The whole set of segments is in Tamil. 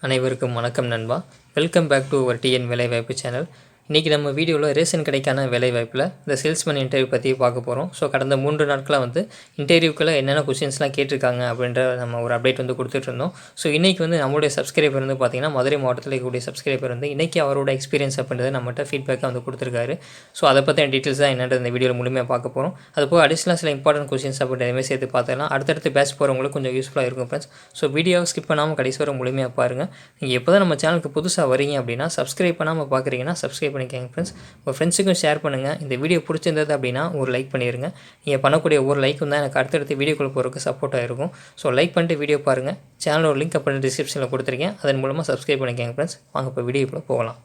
அனைவருக்கும் வணக்கம் நண்பா. Welcome back to our TN வேலைவாய்ப்பு சேனல். இன்றைக்கி நம்ம வீடியோவில் ரேஷன் கடைக்கான வேலைவாய்ப்பில் இந்த சேல்ஸ்மேன் இன்டர்வியூ பற்றி பார்க்க போகிறோம். ஸோ கடந்த 3 நாட்களாக இன்டர்வியூக்குள்ளே என்னென்ன கொஸ்டின்ஸ்லாம் கேட்டிருக்காங்க அப்படின்ற நம்ம ஒரு அப்டேட் கொடுத்துட்ருந்தோம். ஸோ இன்றைக்கி நம்மளுடைய சப்ஸ்கிரைபர் பார்த்திங்கன்னா மதுரை மாவட்டத்தில் இருக்கக்கூடிய சப்ஸ்கிரைபர் இன்றைக்கி அவரோட எக்ஸ்பீரியன்ஸ் அப்படின்றத நம்மகிட்ட ஃபீட்பேக்காக கொடுத்துருக்காரு. ஸோ அதை பற்றின டீட்டெயில்ஸ் தான் என்னென்ன இந்த வீடியோவில் முழுமையாக பார்க்க போகிறோம். அது போக அடிஷ்னலாக சில இம்பார்ட்டன்ட் கொஸ்டின்ஸ் அப்படின்ற எதுவுமே சேர்த்து பார்த்துக்கலாம். அடுத்தடுத்து பேட்ச் போகிறவங்களுக்கு கொஞ்சம் யூஸ்ஃபுல்லாக இருக்கும் ஃப்ரெண்ட்ஸ். ஸோ வீடியோவை ஸ்கிப் பண்ணாமல் கடைசி வரை முழுமையாக பாருங்கள். நீங்கள் எப்போ தான் நம்ம சேனலுக்கு புதுசாக வரீங்க அப்படின்னா சப்ஸ்கிரைப் பண்ணாமல் பார்க்குறீங்கன்னா சப்ஸ்கிரைப் பண்ணிக்கோங்க ஃப்ரெண்ட்ஸ். உங்கள் ஃப்ரெண்ட்ஸுக்கும் ஷேர் பண்ணுங்கள். இந்த வீடியோ பிடிச்சிருந்தது அப்படின்னா ஒரு லைக் பண்ணிடுங்க. நீங்கள் பண்ணக்கூடிய ஒரு லைக்கும் தான் எனக்கு அடுத்தடுத்து வீடியோக்குள்ளே போகிறதுக்கு சப்போர்ட்டாக இருக்கும். ஸோ லைக் பண்ணிட்டு வீடியோ பாருங்கள். சேனலோட லிங்க் அப்படின்னு டிஸ்கிரிப்ஷனில் கொடுத்துருக்கேன். அதன் மூலமாக சப்ஸ்கிரைப் பண்ணிக்கோங்க ஃப்ரெண்ட்ஸ். வாங்க இப்போ வீடியோக்குள்ளே போகலாம்.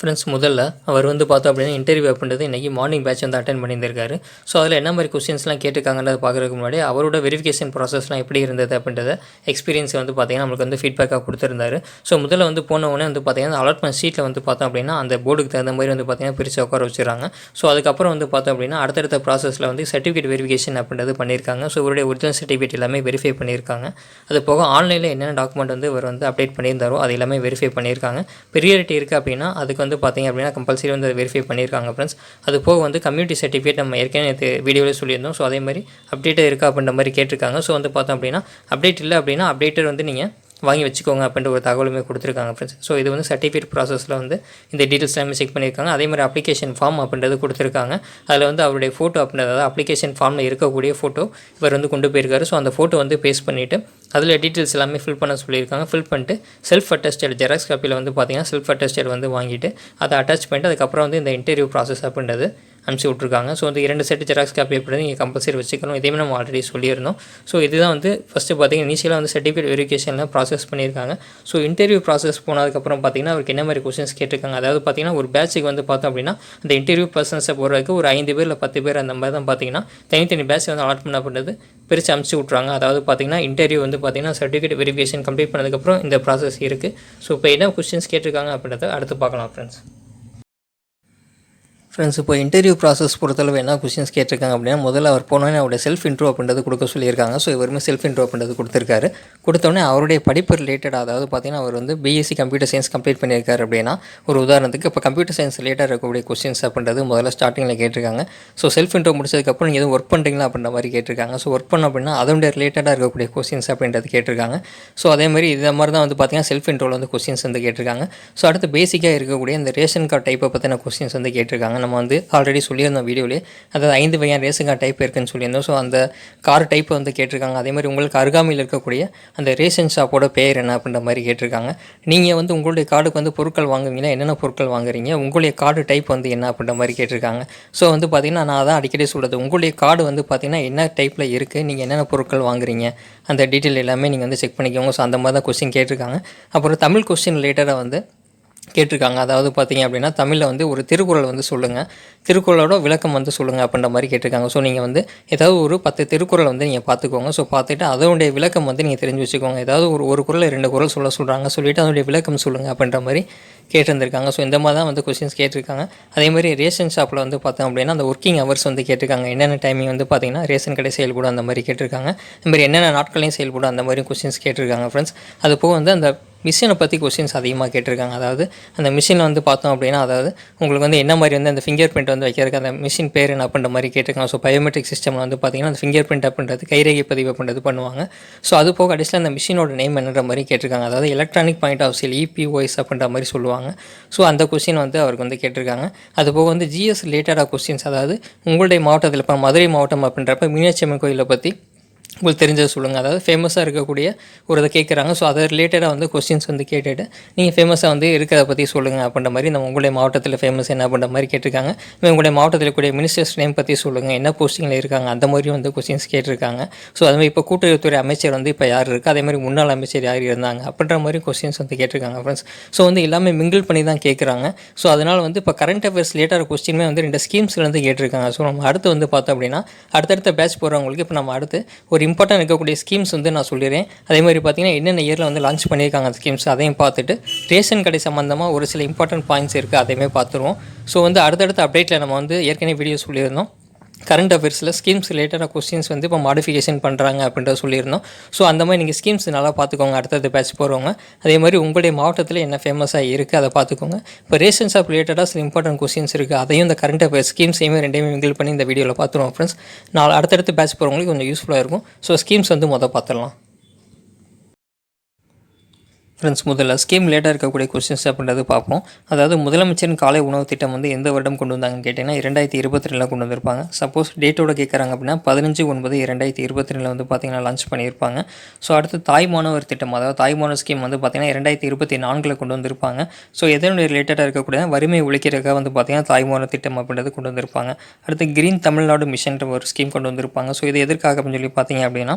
ஃப்ரெண்ட்ஸ், முதல்ல அவர் பார்த்தோம் அப்படின்னா இன்டர்வியூ அப்படின்றது இன்றைக்கி மார்னிங் பேட்ச் அட்டென்ட் பண்ணியிருந்திருக்காரு. ஸோ அதில் என்ன மாதிரி கொஸ்டின்ஸ்லாம் கேட்டிருக்காங்கன்றதை பார்க்குறதுக்கு முன்னாடி அவரோட வெரிஃபிகேஷன் ப்ராசஸ்லாம் எப்படி இருந்தது அப்படின்றத எக்ஸ்பீரியன்ஸ் பார்த்திங்கன்னா நம்மளுக்கு ஃபீட்பேக்காக கொடுத்துருந்தாரு. ஸோ முதல்ல போன உடனே பார்த்திங்கன்னா அலாட்மெண்ட் ஷீட்டில் பார்த்தோம் அப்படின்னா அந்த போர்டுக்கு தகுந்த மாதிரி பார்த்திங்கன்னா பிரித்து உட்கார வச்சுறாங்க. ஸோ அதுக்கப்புறம் பார்த்தோம் அப்படின்னா அடுத்தடுத்த ப்ராசஸில் சர்டிஃபிகேட் வெரிஃபிகேஷன் அப்படின்றது பண்ணியிருக்காங்க. ஸோ இவருடைய ஒரிஜினல் சர்டிஃபிகேட் எல்லாமே வெரிஃபை பண்ணியிருக்காங்க. அது போக ஆன்லைனில் என்னென்ன டாக்குமெண்ட் இவர் அப்டேட் பண்ணியிருந்தாரோ அது எல்லாமே வெரிஃபை பண்ணியிருக்காங்க. ப்ரியாரிட்டி இருக்குது அப்படின்னா அதுக்கு பார்த்திங்க அப்படின்னா கம்பல்சரி அதை வெரிஃபை பண்ணியிருக்காங்க ஃப்ரெண்ட்ஸ். அது போக கம்யூனிட்டி சர்டிஃபிகேட் நம்ம ஏற்கனவே வீடியோவில் சொல்லியிருந்தோம். ஸோ அதே மாதிரி அப்டேட்டாக இருக்கா அப்படின்ற மாதிரி கேட்டிருக்காங்க. ஸோ பார்த்தோம் அப்படின்னா அப்டேட் இல்லை அப்படின்னா அப்டேட்டர் நீங்கள் வாங்கி வச்சுக்கோங்க அப்படின்ற ஒரு தகவலுமே கொடுத்துருக்காங்க ஃப்ரெண்ட்ஸ். ஸோ இது சர்டிஃபிகேட் ப்ராசஸில் இந்த டீட்டெயில்ஸ் எல்லாமே செக் பண்ணியிருக்காங்க. அதே மாதிரி அப்ளிகேஷன் ஃபார்ம் அப்படின்றது கொடுத்துருக்காங்க. அதில் அவருடைய ஃபோட்டோ அப்படின்றது அப்ளிகேஷன் ஃபார்மில் இருக்கக்கூடிய ஃபோட்டோ இவர் கொண்டு போயிருக்காரு. ஸோ அந்த ஃபோட்டோ பேஸ்ட் பண்ணிவிட்டு அதில் டீட்டெயில்ஸ் எல்லாமே ஃபில் பண்ண சொல்லியிருக்காங்க. ஃபில் பண்ணிட்டு செல்ஃப் அட்டஸ்டட் ஜெராக்ஸ் காப்பியில் பார்த்தீங்கன்னா செல்ஃப் அட்டஸ்டட் வாங்கிட்டு அதை அட்டாச் பண்ணிட்டு அதுக்கப்புறம் இந்த இன்டர்வியூ ப்ராசஸ் அப்படின்றது அனுப்பிச்சி விட்ருக்காங்க. ஸோ 2 செட் ஜெராக்ஸ் காப்பி அப்படின்றது நீங்கள் கம்பல்சரி வச்சுக்கணும். இதேமே நம்ம ஆல்ரெடி சொல்லியிருந்தோம். ஸோ இதுதான் ஃபஸ்ட்டு பார்த்தீங்கன்னா இனிஷியலாக சர்டிஃபிகேட் வெரிஃபிகேஷனில் ப்ராசஸ் பண்ணியிருக்காங்க. ஸோ இன்டர்வியூ ப்ராசஸ் போனதுக்கப்புறம் பார்த்தீங்கன்னா அவருக்கு என்ன மாதிரி கொஸ்டின்ஸ் கேட்டிருக்காங்க. அதாவது பார்த்தீங்கன்னா ஒரு பேட்சுக்கு பார்த்தோம் அப்படின்னா அந்த இன்டர்வியூ பர்சன்ஸை போகிறதுக்கு ஒரு 5 பேர் இல்லை 10 பேர் அந்த மாதிரி தான் பார்த்தீங்கன்னா தனித்தனி பேட்ச் அலாட்மெண்ட் அப்படின்றது பிரித்து அனுப்பிச்சி விட்றாங்க. அதாவது பார்த்தீங்கன்னா இன்டர்வியூ பார்த்தீங்கன்னா சர்டிஃபிகேட் வெரிஃபிகேஷன் கம்ப்ளீட் பண்ணதுக்கப்புறம் இந்த ப்ராசஸ் இருக்குது. ஸோ இப்போ என்ன கொஸ்டின்ஸ் கேட்டிருக்காங்க அப்படின்றத அடுத்து பார்க்கலாம் ஃப்ரெண்ட்ஸ். இப்போ இன்டர்வியூ ப்ராசஸ் பொறுத்தளவு என்ன கொஸ்டின்ஸ் கேட்டிருக்காங்க அப்படின்னா முதல்ல அவர் போனோன்னே அவருடைய செல்ஃப் இன்ட்ரோ அப்படின்றது கொடுக்க சொல்லியிருக்காங்க. ஸோ இவருமே செல்ஃப் இன்ட்ரோ அப்படின்றது கொடுத்துருக்காரு. கொடுத்தோடனே அவருடைய படிப்பு ரிலேட்டடாக அதாவது பார்த்தீங்கன்னா அவர் பிஎஸ்சி கம்ப்யூட்டர் சயின்ஸ் கம்ப்ளீட் பண்ணியிருக்காரு அப்படின்னா ஒரு உதாரணத்துக்கு இப்போ கம்ப்யூட்டர் சயின்ஸ் ரிலேட்டாக இருக்கக்கூடிய கொஸ்டின்ஸ் அப்படின்றது முதல்ல ஸ்டார்டிங்கில் கேட்டிருக்காங்க. ஸோ செல்ஃப் இன்ட்ரோ முடிச்சதுக்கப்புறம் நீங்கள் எதுவும் ஒர்க் பண்ணுறீங்களா அப்படின்ற மாதிரி கேட்டிருக்காங்க. ஸோ ஒர்க் பண்ண அப்படின்னா அதோடைய ரிலேட்டடாக இருக்கக்கூடிய கொஸ்டின்ஸ் அப்படின்றது கேட்டிருக்காங்க. ஸோ அதே மாதிரி இதை மாதிரி தான் பார்த்தீங்கன்னா செல்ஃப் இன்ட்ரோவில் கொஸ்டின்ஸ் கேட்டிருக்காங்க. ஸோ அடுத்து பேசிக்காக இருக்கக்கூடிய இந்த ரேஷன் கார்டு டைப்பை பற்றின கொஸ்டின்ஸ் கேட்டிருக்காங்க. நம்ம ஆல்ரெடி சொல்லியிருந்தோம் வீடியோவிலே, அதாவது 5 வகையான ரேஷன் கார்டு டைப் இருக்குன்னு சொல்லியிருந்தோம். ஸோ அந்த கார் டைப்பை கேட்டிருக்காங்க. அதே மாதிரி உங்களுக்கு அருகாமையில் இருக்கக்கூடிய அந்த ரேஷன் ஷாப்போட பேர் என்ன அப்படின்ற மாதிரி கேட்டிருக்காங்க. நீங்கள் உங்களுடைய கார்டுக்கு பொருட்கள் வாங்குவீங்களா, என்னென்ன பொருட்கள் வாங்குறீங்க, உங்களுடைய கார்டு டைப் என்ன அப்படின்ற மாதிரி கேட்டிருக்காங்க. ஸோ பார்த்திங்கன்னா நான் அதான் அடிக்கடி சொல்கிறது, உங்களுடைய கார்டு பார்த்திங்கன்னா என்ன டைப்பில் இருக்குது, நீங்கள் என்னென்ன பொருட்கள் வாங்குறீங்க அந்த டீட்டெயில் எல்லாமே நீங்கள் செக் பண்ணிக்கோங்க. ஸோ அந்த மாதிரி தான் கொஸ்டின் கேட்டிருக்காங்க. அப்புறம் தமிழ் கொஸ்டின் ரிலேட்டடாக கேட்டிருக்காங்க. அதாவது பார்த்தீங்க அப்படின்னா தமிழில் ஒரு திருக்குறள் சொல்லுங்கள், திருக்குறளோட விளக்கம் சொல்லுங்கள் அப்படின்ற மாதிரி கேட்டிருக்காங்க. ஸோ நீங்கள் ஏதாவது ஒரு 10 திருக்குறள் நீங்கள் பார்த்துக்கோங்க. ஸோ பார்த்துட்டு அதனுடைய விளக்கம் நீங்கள் தெரிஞ்சு வச்சுக்கோங்க. ஏதாவது ஒரு குறள் 2 குறள் சொல்கிறாங்க, சொல்லிவிட்டு அதனுடைய விளக்கம் சொல்லுங்கள் அப்படின்ற மாதிரி கேட்டிருந்திருக்காங்க. ஸோ இந்த மாதிரி தான் கொஸ்டின்ஸ் கேட்டிருக்காங்க. அதே மாதிரி ரேஷன் ஷாப்பில் பார்த்தோம் அப்படின்னா அந்த ஒர்க்கிங் ஹவர்ஸ் கேட்டிருக்காங்க. என்னென்ன டைமிங் பார்த்தீங்கன்னா ரேஷன் கடை செயல்படும் அந்த மாதிரி கேட்டிருக்காங்க. இந்த மாதிரி என்னென்ன நாட்களையும் செயல்படும் அந்த மாதிரி கொஸ்டின்ஸ் கேட்டிருக்காங்க ஃப்ரெண்ட்ஸ். அது போக அந்த மிஷினை பற்றி கொஸ்டின்ஸ் அதிகமாக கேட்டிருக்காங்க. அதாவது அந்த மிஷினில் பார்த்தோம் அப்படின்னா அதாவது உங்களுக்கு என்ன மாதிரி அந்த ஃபிங்கர் பிரிண்ட் வைக்கிறதுக்கு அந்த மிஷின் பேர் என்ன அப்படின்ற மாதிரி கேட்டிருக்காங்க. ஸோ பயோமெட்ரிக் சிஸ்டமில் பார்த்தீங்கன்னா அந்த ஃபிங்கர் பிரிண்ட் அப்படின்றது கைரேகை பதிவு அப்படின்றது பண்ணுவாங்க. ஸோ அது போக கடைசியில் அந்த மிஷினோட நேம் என்னன்ற மாதிரி கேட்டிருக்காங்க. அதாவது electronic point of sale EPOS அப்படின்ற மாதிரி சொல்லுவாங்க. ஸோ அந்த கொஸ்டின் அவருக்கு கேட்டிருக்காங்க. அது போக ஜிஎஸ் ரிலேட்டடாக கொஸ்டின்ஸ், அதாவது உங்களுடைய மாவட்டத்தில் இப்போ மதுரை மாவட்டம் அப்படின்றப்ப மீனாட்சி அம்மன் கோயிலை பற்றி உங்களுக்கு தெரிஞ்சதை சொல்லுங்கள். அதாவது ஃபேமஸாக இருக்கக்கூடிய ஒரு இதை கேட்குறாங்க. ஸோ அதை ரிலேட்டடாக கொஸ்டின்ஸ் கேட்டுட்டு நீங்கள் ஃபேமஸாக இருக்கிறத பற்றி சொல்லுங்கள் அப்படின்ற மாதிரி நம்ம உங்களுடைய மாவட்டத்தில் ஃபேமஸ் என்ன அப்படின்ற மாதிரி கேட்டிருக்காங்க. உங்களுடைய மாவட்டத்தில் இருக்கக்கூடிய மினிஸ்டர்ஸ் நேம் பற்றி சொல்லுங்கள், என்ன போஸ்டிங்கில் இருக்காங்க அந்த மாதிரி கொஸ்டின்ஸ் கேட்டிருக்காங்க. ஸோ அதுமாதிரி இப்போ கூட்டுறவுத்துறை அமைச்சர் இப்போ யார் இருக்குது, அதே மாதிரி முன்னாள் அமைச்சர் யார் இருந்தாங்க அப்படின்ற மாதிரி கொஸ்டின்ஸ் கேட்டிருக்காங்க ஃப்ரெண்ட்ஸ். ஸோ எல்லாமே மிங்கிள் பண்ணி தான் கேட்குறாங்க. ஸோ அதனால் இப்போ கரண்ட் அஃபேர்ஸ் ரிலேட்டட் கொஸ்டினுமே 2 ஸ்கீம்ஸ்லேருந்து கேட்டிருக்காங்க. ஸோ நம்ம அடுத்து பார்த்தோம் அப்படின்னா அடுத்தடுத்த பேட்ச் போகிறவங்களுக்கு இப்போ நம்ம அடுத்து ஒரு இம்பார்ட்டன்ட் இருக்கக்கூடிய ஸ்கீம்ஸ் நான் சொல்லிடுறேன். அதே மாதிரி பார்த்தீங்கன்னா என்னென்ன இயரில் லான்ச் பண்ணியிருக்காங்க அந்த ஸ்கீம்ஸ் அதையும் பார்த்துட்டு ரேஷன் கடை சம்மந்தமாக ஒரு சில இம்பார்ட்டன்ட் பாயிண்ட்ஸ் இருக்குது, அதையுமே பார்த்துருவோம். ஸோ அடுத்தடுத்த அப்டேட்டில் நம்ம ஏற்கனவே வீடியோ சொல்லியிருந்தோம். கரண்ட் அஃபேர்ஸில் ஸ்கீம்ஸ் ரிலேட்டடாக கொஸ்டின்ஸ் வந்து இப்போ மாடிஃபிகேஷன் பண்ணுறாங்க அப்படின்றத சொல்லியிருந்தோம். ஸோ அந்த மாதிரி நீங்கள் ஸ்கீம்ஸ் நல்லா பார்த்துக்கோங்க அடுத்தது பேட்ச் போகிறவங்க. அதே மாதிரி உங்களுடைய மாவட்டத்தில் என்ன ஃபேமஸாக இருக்குது அதை பார்த்துக்கோங்க. இப்போ ரேஷன் ஷாப் ரிலேட்டடாக சில இம்பார்ட்டன்ட் கொஸ்டின்ஸ் இருக்குது, அதையும் இந்த கரண்ட் அஃபேர்ஸ் ஸ்கீம்ஸையுமே ரெண்டையுமே மிங்கிள் பண்ணி இந்த வீடியோவில் பார்த்துருவோம் ஃப்ரெண்ட்ஸ். அடுத்தடுத்து பேட்ச் போகிறவங்களுக்கு கொஞ்சம் யூஸ்ஃபுல்லாக இருக்கும். ஸோ ஸ்கீம்ஸ் வந்து பார்த்துடலாம் ஃப்ரெண்ட்ஸ். முதல்ல ஸ்கீம் ரிலேட்டாக இருக்கக்கூடிய கொஸ்டின்ஸ் அப்படின்றது பார்ப்போம். அதாவது முதலமைச்சரின் காலை உணவு திட்டம் வந்து எந்த வருடம் கொண்டு வந்தாங்கன்னு கேட்டிங்கன்னா 2022 கொண்டு வந்திருப்பாங்க. சப்போஸ் டேட்டோட கேட்குறாங்க அப்படின்னா 15/9/2022 வந்து பார்த்திங்கன்னா லான்ச் பண்ணியிருப்பாங்க. ஸோ அடுத்து தாய் மாணவர் திட்டம், அதாவது தாய் மாணவர் ஸ்கீம் வந்து பார்த்திங்கன்னா 2024 கொண்டு வந்திருப்பாங்க. ஸோ எதனுடைய ரிலேட்டடாக இருக்கக்கூடிய வறுமை ஒழிக்கிறதுக்காக வந்து பார்த்திங்கன்னா தாய் மாணவர் திட்டம் அப்படின்றது கொண்டு வந்திருப்பாங்க. அடுத்து கிரீன் தமிழ்நாடு மிஷன்ற ஒரு ஸ்கீம் கொண்டு வந்திருப்பாங்க. ஸோ இது எதற்காக அப்படின்னு சொல்லி பார்த்தீங்க அப்படின்னா,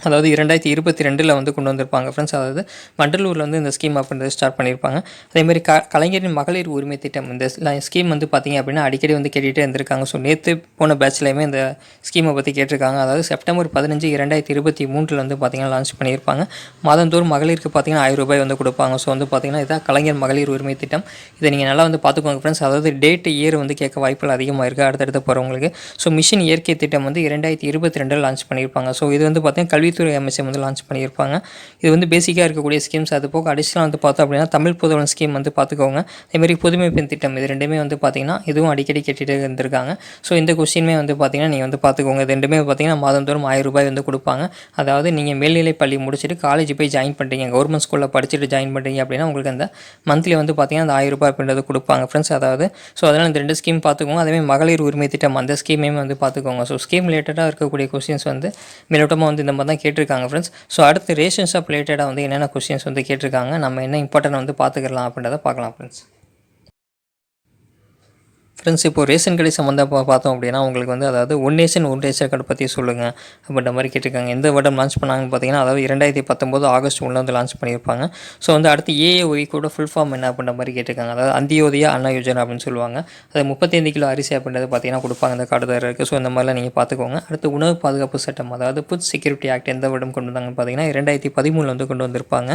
அதாவது 2022 வந்து கொண்டு வந்திருப்பாங்க ஃப்ரெண்ட்ஸ். அதாவது வண்டலூரில் வந்து இந்த ஸ்கீம் அப்படின்றது ஸ்டார்ட் பண்ணியிருப்பாங்க. அதேமாதிரி கலைஞரின் மகளிர் உரிமை திட்டம், இந்த ஸ்கீம் வந்து பார்த்திங்க அப்படின்னா அடிக்கடி வந்து கேட்டுகிட்டே இருந்திருக்காங்க. ஸோ நேற்று போன பேட்ச்லையுமே இந்த ஸ்கீமை பற்றி கேட்டிருக்காங்க. அதாவது செப்டம்பர் 15, 2023 வந்து பார்த்திங்கன்னா லான்ச் பண்ணியிருப்பாங்க. மாதந்தோறும் மகளிருக்கு பார்த்திங்கன்னா 1000 ரூபாய் வந்து கொடுப்பாங்க. ஸோ வந்து பார்த்திங்கன்னா இதான் கலைஞர் மகளிர் உரிமை திட்டம். இதை நீங்கள் நல்லா வந்து பார்த்துக்கோங்க ஃப்ரெண்ட்ஸ். அதாவது டேட் இயர் வந்து கேட்க வாய்ப்புகள் அதிகமாக இருக்குது அடுத்தடுத்து போகிறவங்களுக்கு. ஸோ மிஷன் இயற்கை திட்டம் வந்து 2022 லான்ச் பண்ணியிருப்பாங்க. ஸோ இது வந்து பார்த்திங்கன்னா கல்வித்துறை அமைச்சர் வந்து லான்ச் பண்ணியிருப்பாங்க. இது வந்து பேசிக்காக இருக்கக்கூடிய ஸ்கீம்ஸ். அது போக அடிஷனலாக வந்து பார்த்தோம் அப்படின்னா தமிழ் புதல்வன் ஸ்கீம் வந்து பார்த்துக்கோங்க. அதேமாதிரி புதுமை பெண் திட்டம், இது ரெண்டுமே வந்து பார்த்திங்கன்னா இதுவும் அடிக்கடி கேட்டுகிட்டே இருந்திருக்காங்க. ஸோ இந்த கொஸ்டினுமே வந்து பார்த்திங்கன்னா நீங்கள் வந்து பார்த்துக்கோங்க. இது ரெண்டுமே பார்த்திங்கன்னா மாதந்தோறும் 1000 ரூபாய் வந்து கொடுப்பாங்க. அதாவது நீங்கள் மேல்நிலை பள்ளி முடிச்சுட்டு காலேஜ் போய் ஜாயின் பண்ணுறீங்க, கவர்மெண்ட் ஸ்கூலில் படிச்சுட்டு ஜாயின் பண்ணுறீங்க அப்படின்னா உங்களுக்கு அந்த மந்த்லி வந்து பார்த்திங்கன்னா அந்த 1000 ரூபாய் அப்படின்றது கொடுப்பாங்க ஃப்ரெண்ட்ஸ். அதாவது ஸோ அதனால் இந்த 2 ஸ்கீம் பார்த்துக்கோங்க. அதேமாதிரி மகளிர் உரிமை திட்டம் அந்த ஸ்கீமையும் வந்து பார்த்துக்கோங்க. ஸோ ஸ்கீம் ரிலேட்டடாக இருக்கக்கூடிய கொஸ்டின்ஸ் வந்து மேலோட்டமாக வந்து இந்த மாதிரி தான் கேட்டிருக்காங்க ஃப்ரெண்ட்ஸ். ஸோ அடுத்து ரேஷன் ஷாப் ரிலேட்டடாக வந்து என்னென்ன கொஸ்டின்ஸ் வந்து கேட்டிருக்காங்க, நம்ம என்ன இம்பார்ட்டன்ட் வந்து பார்த்துக்கலாம் அப்படின்றத பார்க்கலாம் ஃப்ரெண்ட்ஸ். ஃப்ரெண்ட்ஸ் இப்போ ரேஷன் கடை சம்மந்தமாக பார்த்தோம் அப்படின்னா உங்களுக்கு வந்து அதாவது one nation one ration card பற்றி சொல்லுங்கள் அப்படின்ற மாதிரி கேட்டிருக்காங்க. எந்த வருடம் லான்ச் பண்ணாங்கன்னு பார்த்தீங்கன்னா அதாவது 2019 ஆகஸ்ட் 1 வந்து லான்ச் பண்ணியிருப்பாங்க. ஸோ வந்து அடுத்து ஏஏஒய் கூட ஃபுல் ஃபார்ம் என்ன அப்படின்ற மாதிரி கேட்டிருக்காங்க. அதாவது அந்தியோதயா அண்ணா யோஜனா அப்படின்னு சொல்லுவாங்க. அது 35 கிலோ அரிசி அப்படின்றது பார்த்தீங்கன்னா கொடுப்பாங்க இந்த கார்டுதாரருக்கு. ஸோ இந்த மாதிரிலாம் நீங்கள் பார்த்துக்கோங்க. அடுத்து உணவு பாதுகாப்பு சட்டம், அதாவது ஃபுட் செக்யூரிட்டி ஆக்ட் எந்த வருடம் கொண்டு வந்தாங்கன்னு பார்த்தீங்கன்னா 2013 வந்து கொண்டு வந்திருப்பாங்க.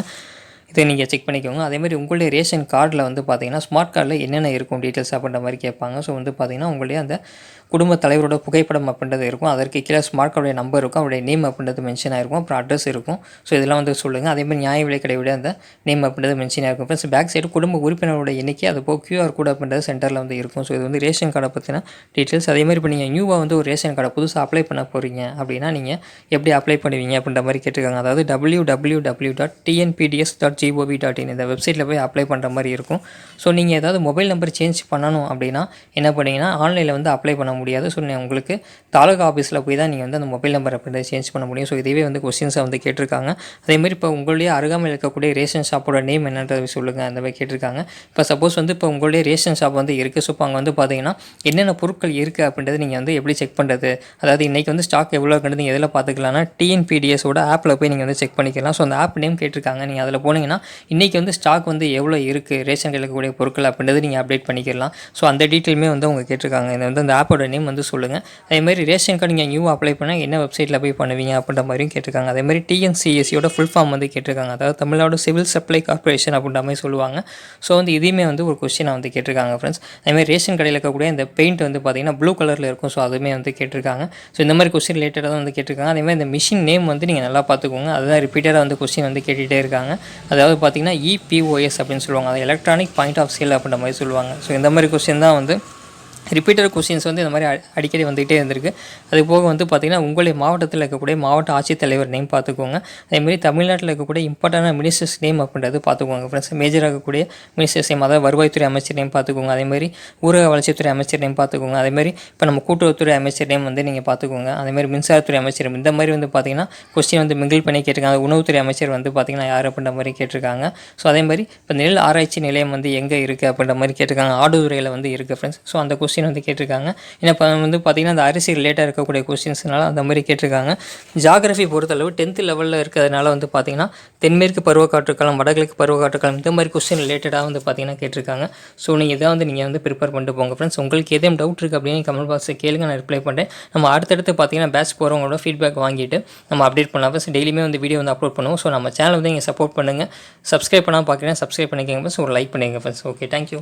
இதை நீங்கள் செக் பண்ணிக்கோங்க. அதேமாதிரி உங்களுடைய ரேஷன் கார்டில் வந்து பார்த்தீங்கன்னா ஸ்மார்ட் கார்டில் என்னென்ன இருக்கும் டீட்டெயில்ஸ் அப்படின்ற மாதிரி கேட்பாங்க. ஸோ வந்து பார்த்தீங்கன்னா உங்களுடைய அந்த குடும்ப தலைவரோட புகைப்படம் அப்படின்றது இருக்கும். அதற்கு கீழே ஸ்மார்ட் கார்டுடைய நம்பர் இருக்கும், அவருடைய நேம் அப்படின்றது மென்ஷன் ஆகிருக்கும், அப்புறம் அட்ரஸ் இருக்கும். ஸோ இதெல்லாம் வந்து சொல்லுங்கள். அதேமாதிரி நியாய விலை கடையோட அந்த நேம் அப்படின்றது மென்ஷன் ஆகிருக்கும். ப்ளஸ் பேக் சைடு குடும்ப உறுப்பினரோட எண்ணிக்கை, அது போக QR கோட் அப்படின்றது சென்டரில் வந்து இருக்கும். ஸோ இது வந்து ரேஷன் கார்டை பற்றின டீட்டெயில்ஸ். அதேமாதிரி இப்போ நீங்கள் நியூவாக வந்து ஒரு ரேஷன் கார்டை புதுசாக அப்ளை பண்ண போகிறீங்க அப்படின்னா நீங்கள் எப்படி அப்ளை பண்ணுவீங்க அப்படின்ற மாதிரி கேட்டிருக்காங்க. அதாவது www.tnpds.gov.in இந்த வெப்சைட்டில் போய் அப்ளை பண்ணுற மாதிரி இருக்கும். ஸோ நீங்கள் ஏதாவது மொபைல் நம்பர் சேஞ்ச் பண்ணணும் அப்படின்னா என்ன பண்ணிங்கன்னா ஆன்லைனில் வந்து அப்ளை பண்ண முடியாது. ஸோ உங்களுக்கு தாலுகா ஆஃபீஸில் போய் தான் நீங்கள் வந்து அந்த மொபைல் நம்பர் அப்படின்றத சேஞ்ச் பண்ண முடியும். ஸோ இதுவே வந்து கொஸ்டின்ஸை வந்து கேட்டிருக்காங்க. அதேமாதிரி இப்போ உங்களுடைய அருகாமையில் இருக்கக்கூடிய ரேஷன் ஷாப்போட நேம் என்னன்றது சொல்லுங்கள் அந்த மாதிரி கேட்டிருக்காங்க. இப்போ சப்போஸ் வந்து இப்போ உங்களுடைய ரேஷன் ஷாப் வந்து இருக்குது. ஸோ இப்போ அங்கே வந்து பார்த்தீங்கன்னா என்னென்ன பொருட்கள் இருக்குது அப்படின்றது நீங்கள் வந்து எப்படி செக் பண்ணுறது, அதாவது இன்றைக்கி வந்து ஸ்டாக் எவ்வளோ இருக்குன்றது நீங்கள் எதில் பார்த்துக்கலாம்னா டிஎன்பிடிஎஸோட ஆப்பில் போய் நீங்கள் வந்து செக் பண்ணிக்கலாம். ஸோ அந்த ஆப் நேம் கேட்டிருக்காங்க. நீங்கள் அதில் போனீங்கன்னா இன்றைக்கி வந்து ஸ்டாக் வந்து எவ்வளோ இருக்குது ரேஷன் கடையில் இருக்கக்கூடிய பொருட்கள் அப்படின்றது நீங்கள் அப்டேட் பண்ணிக்கலாம். ஸோ அந்த டீட்டெயிலுமே வந்து அவங்க கேட்டிருக்காங்க. இது வந்து அந்த ஆப்போட நேம் வந்து சொல்லுங்கள். அதேமாதிரி ரேஷன் கார்டு நீங்கள் நியூவாக அப்ளை பண்ணால் என்ன வெப்சைட்டில் போய் பண்ணுவீங்க அப்படின்ற மாதிரியும் கேட்டிருக்காங்க. அதேமாதிரி டிஎன்சிஎஸ்சியோட ஃபுல் ஃபார்ம் வந்து கேட்டிருக்காங்க. அதாவது தமிழ்நாடு சிவில் சப்ளை கார்பரேஷன் அப்படின்ற மாதிரி சொல்லுவாங்க. ஸோ வந்து இதையுமே வந்து ஒரு கொஸ்டினை வந்து கேட்டிருக்காங்க ஃப்ரெண்ட்ஸ். அதேமாதிரி ரேஷன் கடையில் இருக்கக்கூடிய இந்த பெயிண்ட் வந்து பார்த்திங்கன்னா ப்ளூ கலரில் இருக்கும். ஸோ அதுவுமே வந்து கேட்டிருக்காங்க. ஸோ இந்த மாதிரி கொஸ்டின் ரிலேட்டடாக தான் வந்து கேட்டிருக்காங்க. அதேமாதிரி இந்த மிஷின் நேம் வந்து நீங்கள் நல்லா பார்த்துக்கோங்க. அதுதான் ரிப்பீட்டடாக வந்து கொஸ்டின் வந்து கேட்டுகிட்டே இருக்காங்க. அதாவது பார்த்திங்கன்னா EPOS அப்படின்னு சொல்லுவாங்க. அது எலக்ட்ரானிக் பாயிண்ட் ஆஃப் சேல் அப்படின்ற மாதிரி சொல்லுவாங்க. ஸோ இந்த மாதிரி கொஸ்டின் தான் வந்து ரிப்பீட்டர் கொஸ்டின்ஸ் வந்து இந்த மாதிரி அடிக்கடி வந்துகிட்டே இருந்திருக்கு. அது போக வந்து பார்த்திங்கன்னா உங்களுடைய மாவட்டத்தில் இருக்கக்கூடிய மாவட்ட ஆட்சித்தலைவர் நேம் பார்த்துக்கோங்க. அதேமாதிரி தமிழ்நாட்டில் இருக்கக்கூடிய இம்பார்ட்டண்டான மினிஸ்டர்ஸ் நேம் அப்படின்றது பார்த்துக்கோங்க ஃப்ரெண்ட்ஸ். மேஜராக இருக்கக்கூடிய மினிஸ்டர்ஸ் நேம், அதாவது வருவாய்த்துறை அமைச்சர் நேம் பார்த்துக்கோங்க. அதேமாதிரி ஊரக வளர்ச்சித்துறை அமைச்சர் நேம் பார்த்துக்கோங்க. அதேமாதிரி இப்போ நம்ம கூட்டுறவுத்துறை அமைச்சர் நேம் வந்து நீங்கள் பார்த்துக்கோங்க. அதேமாதிரி மின்சாரத்துறை அமைச்சர் இந்த மாதிரி வந்து பார்த்திங்கன்னா கொஸ்டின் வந்து மிங்கிள் பண்ணி கேட்டிருக்காங்க. உணவுத்துறை அமைச்சர் வந்து பார்த்திங்கன்னா யார் அப்படின்ற மாதிரி கேட்டிருக்காங்க. ஸோ அதேமாதிரி இப்போ நெல் ஆராய்ச்சி நிலையம் வந்து எங்கே இருக்குது அப்படின்ற மாதிரி கேட்டிருக்காங்க. ஆடுதுறையில் வந்து இருக்குது ஃப்ரெண்ட்ஸ். ஸோ அந்த கொஸ்டின் வந்து கேட்டிருக்காங்க. ஏன்னா இப்போ வந்து பார்த்திங்கன்னா அந்த அரிசி ரிலேட்டாக இருக்கக்கூடிய கொஸ்டின்ஸ்னால அந்த மாதிரி கேட்டிருக்காங்க. ஜாகிரஃபி பொறுத்தளவு 10th லெவலில் இருக்கிறதுனால வந்து பார்த்திங்கன்னா தென்மேற்கு பருவக்காற்றுக்காலம், வடகிழக்கு பருவக்காற்றுக்காலம் இந்த மாதிரி கொஸ்டின் ரிலேட்டடாக வந்து பார்த்திங்கன்னா கேட்டிருக்காங்க. ஸோ நீங்கள் இதை வந்து நீங்கள் வந்து ப்ரிப்பேர் பண்ணிட்டு போங்க ஃப்ரெண்ட்ஸ். உங்களுக்கு எதுவும் டவுட் இருக்குது அப்படின்னு கமெண்ட் பாக்ஸில் கேளுங்க, நான் ரிப்ளை பண்ணுறேன். நம்ம அடுத்தடுத்து பார்த்திங்கன்னா பேட்ச் போகிறவங்களோட ஃபீட்பேக் வாங்கிட்டு நம்ம அப்டேட் பண்ணலாம் ஃப்ரெண்ட்ஸ். டெய்லியுமே வந்து வீடியோ வந்து அப்லோட் பண்ணுவோம். ஸோ நம்ம சேனல் வந்து நீங்கள் சப்போர்ட் பண்ணுங்கள். சப்ஸ்கிரைப் பண்ணால் பார்க்குறேன், சப்ஸ்கிரைப் பண்ணிக்கோங்க ஃப்ரெண்ட்ஸ். ஒரு லைக் பண்ணிக்கோங்க ஃப்ரெண்ட்ஸ். Okay, thank you.